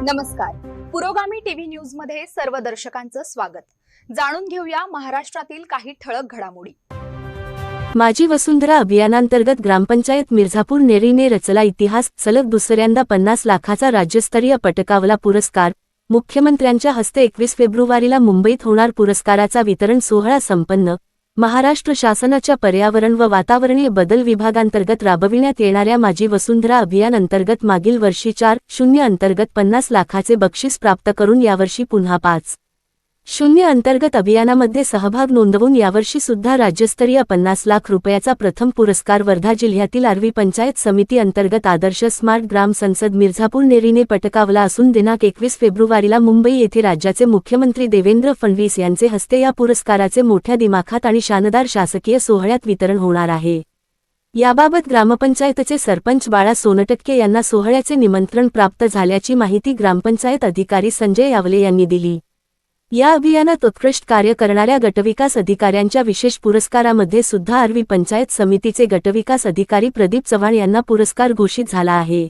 नमस्कार. पुरोगामी TV news मध्ये सर्व दर्शकांचं स्वागत. जाणून घेऊया महाराष्ट्रातील काही ठळक घडामोडी. माझी वसुंधरा अभियानांतर्गत ग्रामपंचायत मिर्झापूर नेरीने रचला इतिहास. सलग दुसऱ्यांदा 50 लाखाचा राज्यस्तरीय पटकावला पुरस्कार. मुख्यमंत्र्यांच्या हस्ते 21 फेब्रुवारीला मुंबईत होणार पुरस्काराचा वितरण सोहळा संपन्न. महाराष्ट्र शासनाच्या पर्यावरण व वातावरणीय बदल विभागांतर्गत राबविण्यात येणाऱ्या माझी वसुंधरा अभियान अंतर्गत मागील वर्षी 4.0 अंतर्गत 50 लाखाचे बक्षीस प्राप्त करून यावर्षी पुन्हा 5.0 अंतर्गत अभियानामध्ये सहभाग नोंदवून यावर्षी सुद्धा राज्यस्तरीय 50 लाख रुपयाचा प्रथम पुरस्कार वर्धा जिल्ह्यातील आर्वी पंचायत समिती अंतर्गत आदर्श स्मार्ट ग्राम संसद मिर्झापूर नेरीने पटकावला असून दिनांक 21 फेब्रुवारीला मुंबई येथे राज्याचे मुख्यमंत्री देवेंद्र फडणवीस यांचे हस्ते या पुरस्काराचे मोठ्या दिमाखात आणि शानदार शासकीय सोहळ्यात वितरण होणार आहे. याबाबत ग्रामपंचायतचे सरपंच बाळा सोनटक्के यांना सोहळ्याचे निमंत्रण प्राप्त झाल्याची माहिती ग्रामपंचायत अधिकारी संजय यावले यांनी दिली. या अभियानात उत्कृष्ट कार्य करणाऱ्या गटविकास अधिकाऱ्यांच्या विशेष पुरस्कारामध्ये सुद्धा आर्वी पंचायत समितीचे गटविकास अधिकारी प्रदीप चव्हाण यांना पुरस्कार घोषित झाला आहे.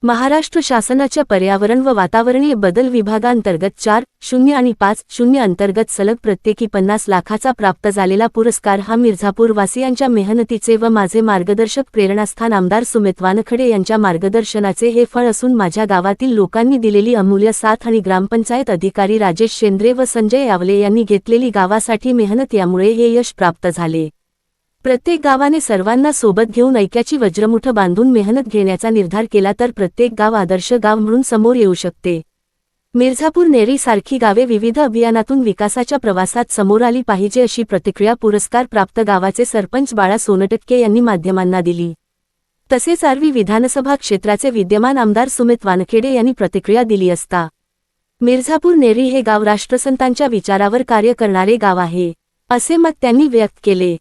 महाराष्ट्र शासनाच्या पर्यावरण व वातावरणीय बदल विभागांतर्गत 4.0 आणि 5.0 अंतर्गत सलग प्रत्येकी 50 लाखाचा प्राप्त झालेला पुरस्कार हा मिर्झापूर वासियांच्या मेहनतीचे व माझे मार्गदर्शक प्रेरणास्थान आमदार सुमित वानखडे यांच्या मार्गदर्शनाचे हे फळ असून माझ्या गावातील लोकांनी दिलेली अमूल्य साथ आणि ग्रामपंचायत अधिकारी राजेश शेंद्रे व संजय यावले यांनी घेतलेली गावासाठी मेहनत यामुळे हे यश प्राप्त झाले. प्रत्येक गावाने सर्वांना सोबत घेऊन ऐक्याची वज्रमुठ बांधून मेहनत घेण्याचा निर्धार केला तर प्रत्येक गाव आदर्श गाव म्हणून समोर येऊ शकते. मिर्झापूर नेरी सारखी गावे विविध अभियानातून विकासाच्या प्रवासात समोर आली पाहिजे अशी प्रतिक्रिया पुरस्कार प्राप्त गावाचे सरपंच बाळा सोनटक्के यांनी माध्यमांना दिली. तसेच आर्वी विधानसभा क्षेत्राचे विद्यमान आमदार सुमित वानखेडे यांनी प्रतिक्रिया दिली असता मिर्झापूर नेरी हे गाव राष्ट्रसंतांच्या विचारावर कार्य करणारे गाव आहे असे मत त्यांनी व्यक्त केले.